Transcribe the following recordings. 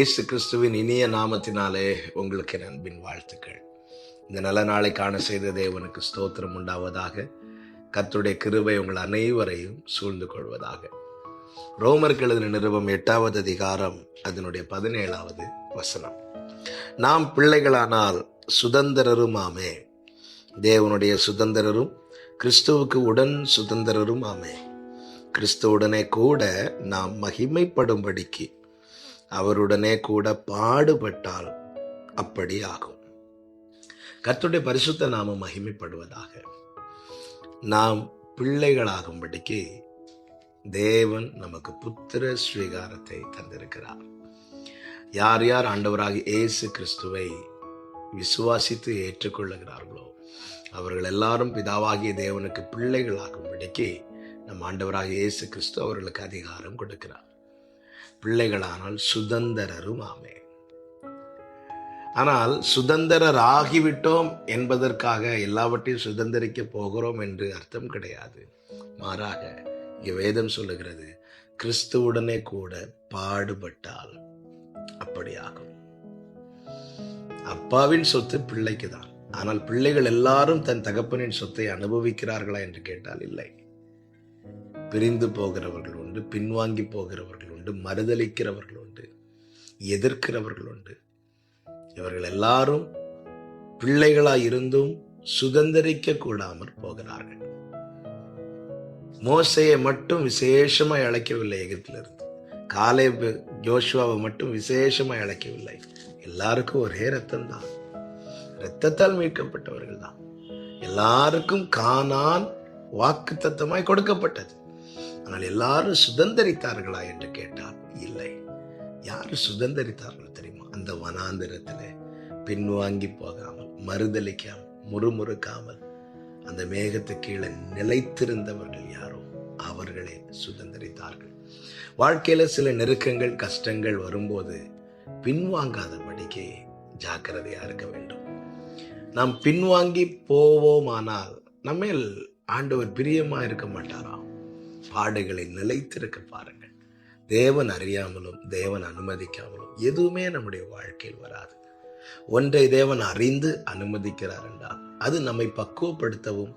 இயேசு கிறிஸ்துவின் இனிய நாமத்தினாலே உங்களுக்கு என் அன்பின் வாழ்த்துக்கள். இந்த நல்ல நாளை காண செய்த தேவனுக்கு ஸ்தோத்திரம் உண்டாவதாக. கர்த்தருடைய கிருபை உங்கள் அனைவரையும் சூழ்ந்து கொள்வதாக. ரோமருக்கு எழுதின நிருபம் 8வது அதிகாரம் அதனுடைய 17வது வசனம். நாம் பிள்ளைகளானால் சுதந்திரருமாமே, தேவனுடைய சுதந்திரரும் கிறிஸ்துவுக்கு உடன் சுதந்திரரும் ஆமே. கிறிஸ்துவுடனே கூட நாம் மகிமைப்படும்படிக்கு அவருடனே கூட பாடுபட்டால் அப்படி ஆகும். கர்த்தருடைய பரிசுத்த நாமம் மகிமைப்படுவதாக. நாம் பிள்ளைகளாகும்படிக்கு தேவன் நமக்கு புத்திர ஸ்வீகாரத்தை தந்திருக்கிறார். யார் யார் ஆண்டவராகிய இயேசு கிறிஸ்துவை விசுவாசித்து ஏற்றுக்கொள்ளுகிறார்களோ அவர்கள் எல்லாரும் பிதாவாகிய தேவனுக்கு பிள்ளைகளாகும்படிக்கு நம் ஆண்டவராகிய இயேசு கிறிஸ்து அவர்களுக்கு அதிகாரம் கொடுக்கிறார். பிள்ளைகளானால் சுதந்திரரும் ஆமே. ஆனால் சுதந்திரராகிவிட்டோம் என்பதற்காக எல்லாவற்றையும் சுதந்திரிக்க போகிறோம் என்று அர்த்தம் கிடையாது. மாறாக இங்கே வேதம் சொல்லுகிறது, கிறிஸ்துவுடனே கூட பாடுபட்டால் அப்படியாகும். அப்பாவின் சொத்து பிள்ளைக்கு தான். ஆனால் பிள்ளைகள் எல்லாரும் தன் தகப்பனின் சொத்தை அனுபவிக்கிறார்களா என்று கேட்டால் இல்லை. பிரிந்து போகிறவர்கள் உண்டு, பின்வாங்கி போகிறவர்கள் உண்டு, மறுதலிக்கிறவர்கள் உண்டு, எதிர்க்கிறவர்கள் உண்டு. இவர்கள் எல்லாரும் பிள்ளைகளாய் இருந்தும் சுதந்திரிக்க கூடாமற் போகிறார்கள். மோசையை மட்டும் விசேஷமாய் அழைக்கவில்லை எகிப்திலிருந்து. காலேப் யோசுவாவை மட்டும் விசேஷமாய் அழைக்கவில்லை. எல்லாருக்கும் ஒரே ரத்தம் தான், இரத்தத்தால் மீட்கப்பட்டவர்கள் தான். எல்லாருக்கும் கானான் வாக்கு தத்தமாய் கொடுக்கப்பட்டது. ஆனால் எல்லாரும் சுதந்திரித்தார்களா என்று கேட்டால் இல்லை. யாரு சுதந்திரித்தார்கள் தெரியுமா? அந்த வனாந்திரத்திலே பின்வாங்கி போகாமல், மறுதலிக்காமல், முறுமுறுக்காமல் அந்த மேகத்து கீழே நிலைத்திருந்தவர்கள் யாரோ அவர்களே சுதந்திரித்தார்கள். வாழ்க்கையில சில நெருக்கங்கள், கஷ்டங்கள் வரும்போது பின்வாங்காதபடிக்கு ஜாக்கிரதையா இருக்க வேண்டும். நாம் பின்வாங்கி போவோமானால் நம்மேல் ஆண்டவர் பிரியமா இருக்க மாட்டாராம். பாடுகளை நிலைத்திருக்க பாருங்கள். தேவன் அறியாமலும் தேவன் அனுமதிக்காமலும் எதுவுமே நம்முடைய வாழ்க்கையில் வராது. ஒன்றை தேவன் அறிந்து அனுமதிக்கிறார் என்றால் அது நம்மை பக்குவப்படுத்தவும்,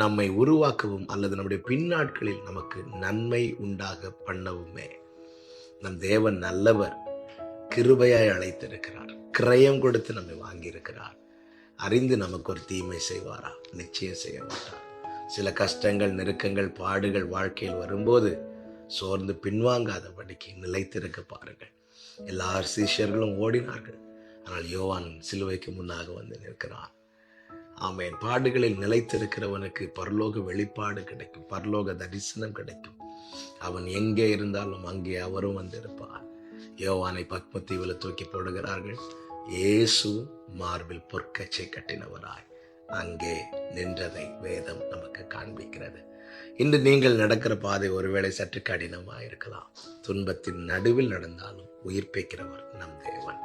நம்மை உருவாக்கவும், அல்லது நம்முடைய பின்னாட்களில் நமக்கு நன்மை உண்டாக பண்ணவுமே. நம் தேவன் நல்லவர், கிருபையாய் அழைத்திருக்கிறார், கிரயம் கொடுத்து நம்மை வாங்கியிருக்கிறார். அறிந்து நமக்கு ஒரு தீமை செய்வாரா? நிச்சயம் செய்ய மாட்டார். சில கஷ்டங்கள், நெருக்கங்கள், பாடுகள் வாழ்க்கையில் வரும்போது சோர்ந்து பின்வாங்காதபடிக்கு நிலைத்திருக்க பாருங்கள். எல்லா சீஷர்களும் ஓடினார்கள், ஆனால் யோவான் சிலுவைக்கு முன்னாக வந்து நிற்கிறான். ஆமென். பாடுகளில் நிலைத்திருக்கிறவனுக்கு பரலோக வெளிப்பாடு கிடைக்கும், பரலோக தரிசனம் கிடைக்கும். அவன் எங்கே இருந்தாலும் அங்கே அவரும் வந்திருப்பார். யோவானை பத்மத்தீவில் தூக்கி போடுகிறார்கள். இயேசு மார்பில் பொற்கச்சை கட்டினவராய் அங்கே நின்றதை வேதம் நமக்கு காண்பிக்கிறது. இன்று நீங்கள் நடக்கிற பாதை ஒருவேளை சற்று கடினமாக இருக்கலாம். துன்பத்தின் நடுவில் நடந்தாலும் உயிர்ப்பிக்கிறவர் நம் தேவன்.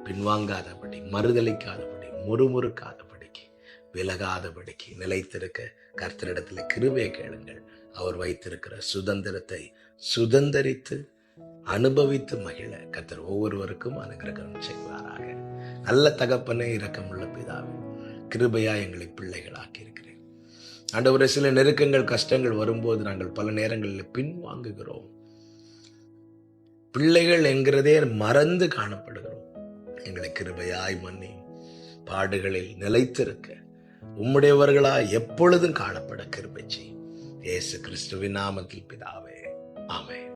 பின்வாங்காதபடி, மறுதலிக்காதபடி, முறுமுறுக்காதபடிக்கு, விலகாதபடிக்கு நிலைத்திருக்க கர்த்தரிடத்தில் கிருபையை கேளுங்கள். அவர் வைத்திருக்கிற சுதந்திரத்தை சுதந்திரித்து அனுபவித்து மகிழ கர்த்தர் ஒவ்வொருவருக்கும் அனுகிரகம் செய்வாராக. நல்ல தகப்பனே, இரக்கமுள்ள பிதாவே, கிருபையா எங்களை பிள்ளைகளாக்கி இருக்கிறேன் ஆண்டவரே. சில நெருக்கங்கள், கஷ்டங்கள் வரும்போது நாங்கள் பல நேரங்களில் பின்வாங்குகிறோம். பிள்ளைகள் என்கிறதே மறந்து காணப்படுகிறோம். எங்களை கிருபையாய் மன்னி பாடுகளில் நிலைத்திருக்க உம்முடையவர்களாய் எப்பொழுதும் காணப்பட கிருபை செய். இயேசு கிறிஸ்துவின் நாமத்தில் பிதாவே, ஆமென்.